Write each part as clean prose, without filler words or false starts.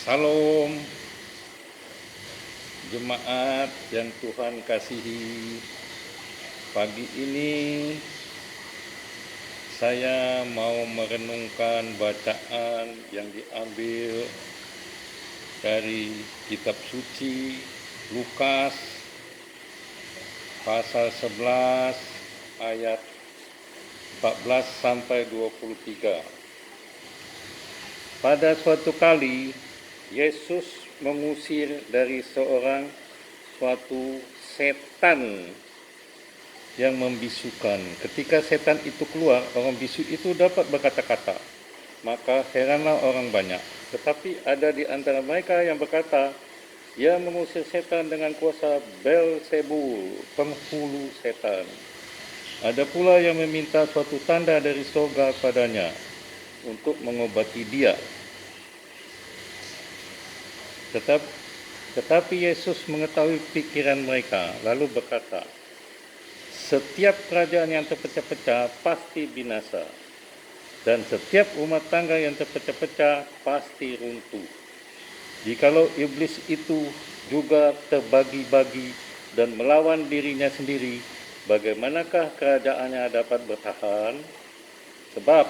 Salam jemaat yang Tuhan kasihi. Pagi ini saya mau merenungkan bacaan yang diambil dari kitab suci Lukas pasal 11 ayat 14 sampai 23. Pada suatu kali Yesus mengusir dari suatu setan yang membisukan. Ketika setan itu keluar, orang bisu itu dapat berkata-kata. Maka heranlah orang banyak. Tetapi ada di antara mereka yang berkata, ia mengusir setan dengan kuasa Beelzebul, penghulu setan. Ada pula yang meminta suatu tanda dari surga padanya untuk mengobati dia. Tetapi Yesus mengetahui pikiran mereka, lalu berkata, setiap kerajaan yang terpecah-pecah pasti binasa, dan setiap rumah tangga yang terpecah-pecah pasti runtuh. Jikalau iblis itu juga terbagi-bagi dan melawan dirinya sendiri, bagaimanakah kerajaannya dapat bertahan? Sebab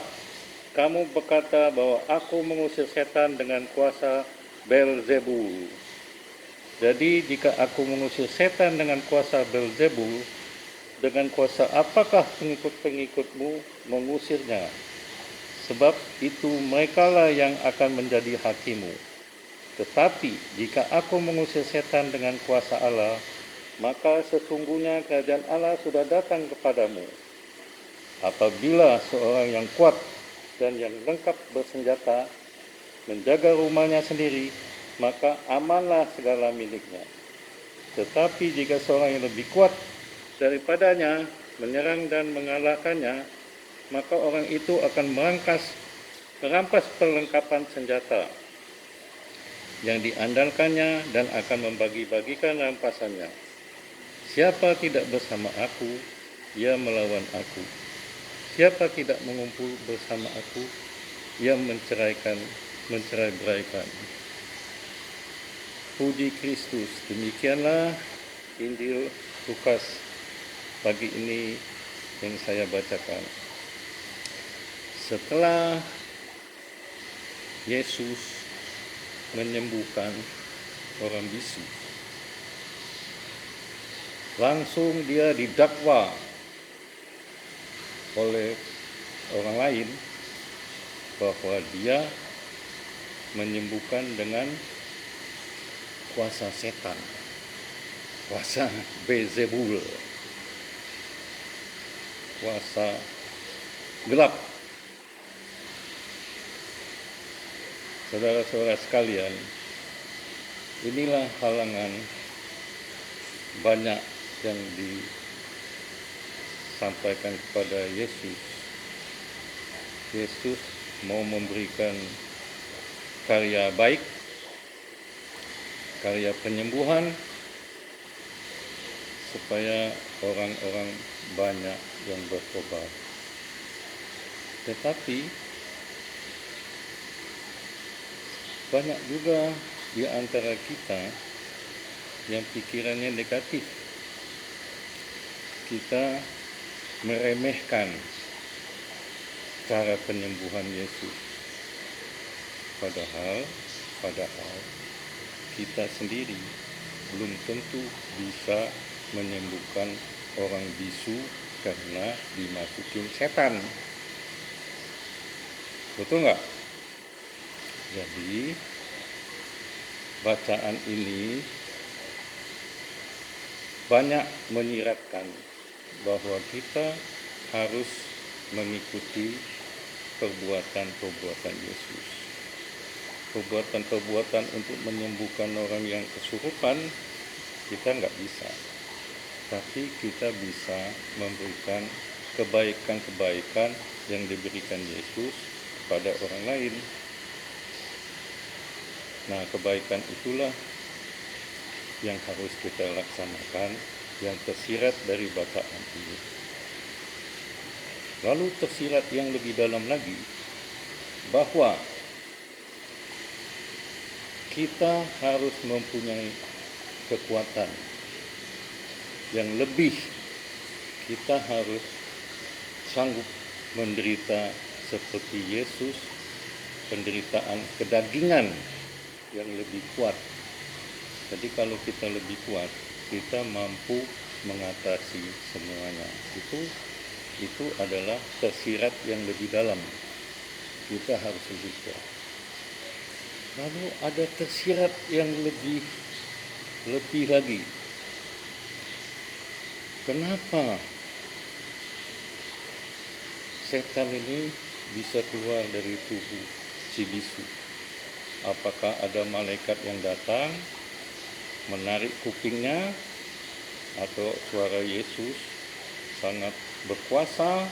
kamu berkata bahwa aku mengusir setan dengan kuasa Beelzebul. Jadi jika aku mengusir setan dengan kuasa Beelzebul, dengan kuasa apakah pengikut-pengikutmu mengusirnya? Sebab itu merekalah yang akan menjadi hakimu. Tetapi jika aku mengusir setan dengan kuasa Allah, maka sesungguhnya kerajaan Allah sudah datang kepadamu. Apabila seorang yang kuat dan yang lengkap bersenjata menjaga rumahnya sendiri, maka amanlah segala miliknya. Tetapi jika seorang yang lebih kuat daripadanya menyerang dan mengalahkannya, maka orang itu akan merampas perlengkapan senjata yang diandalkannya dan akan membagi-bagikan rampasannya. Siapa tidak bersama aku, ia melawan aku. Siapa tidak mengumpul bersama aku, ia mencerai-beraikan. Puji Kristus. Demikianlah Injil Lukas pagi ini yang saya bacakan. Setelah Yesus menyembuhkan orang bisu, langsung dia didakwa oleh orang lain bahwa dia menyembuhkan dengan kuasa setan, kuasa Beelzebul, kuasa gelap. Saudara-saudara sekalian, inilah halangan banyak yang disampaikan kepada Yesus. Yesus mau memberikan karya baik, karya penyembuhan, supaya orang-orang banyak yang bertobat. Tetapi banyak juga di antara kita yang pikirannya negatif. Kita meremehkan cara penyembuhan Yesus. Padahal kita sendiri belum tentu bisa menyembuhkan orang bisu karena dimasukin setan. Betul nggak? Jadi bacaan ini banyak menyiratkan bahwa kita harus mengikuti perbuatan-perbuatan Yesus. Perbuatan-perbuatan untuk menyembuhkan orang yang kesurupan kita nggak bisa. Tapi kita bisa memberikan kebaikan-kebaikan yang diberikan Yesus kepada orang lain. Nah, kebaikan itulah yang harus kita laksanakan, yang tersirat dari bacaan ini. Lalu tersirat yang lebih dalam lagi, bahwa kita harus mempunyai kekuatan yang lebih. Kita harus sanggup menderita seperti Yesus, penderitaan kedagingan yang lebih kuat. Jadi kalau kita lebih kuat, kita mampu mengatasi semuanya. Itu adalah tersirat yang lebih dalam. Kita harus lebih kuat. Lalu ada tersirat yang lebih lagi. Kenapa setan ini bisa keluar dari tubuh si bisu? Apakah ada malaikat yang datang menarik kupingnya, atau suara Yesus sangat berkuasa?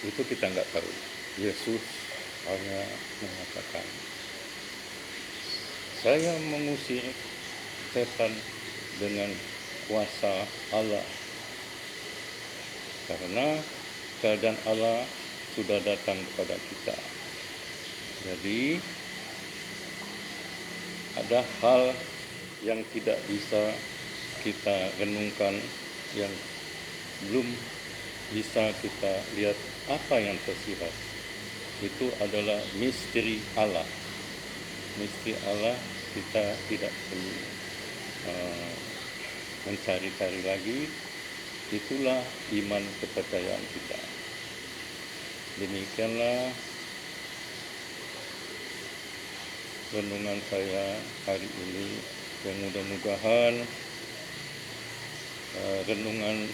Itu kita nggak tahu. Yesus hanya mengatakan, saya mengusir setan dengan kuasa Allah, karena keadaan Allah sudah datang kepada kita. Jadi ada hal yang tidak bisa kita renungkan, yang belum bisa kita lihat apa yang tersirat. Itu adalah misteri Allah. Misteri Allah kita tidak perlu mencari-cari lagi. Itulah iman kepercayaan kita. Demikianlah renungan saya hari ini, yang mudah-mudahan renungan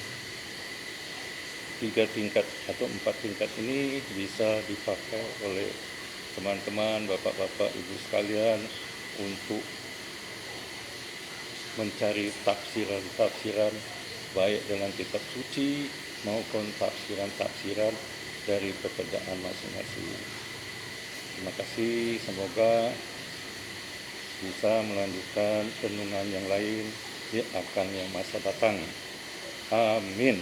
3 tingkat atau 4 tingkat ini bisa dipakai oleh teman-teman, bapak-bapak, ibu sekalian untuk mencari tafsiran-tafsiran baik dalam kitab suci maupun tafsiran-tafsiran dari pekerjaan masing-masing. Terima kasih, semoga bisa melanjutkan renungan yang lain di akan yang masa datang. Amin.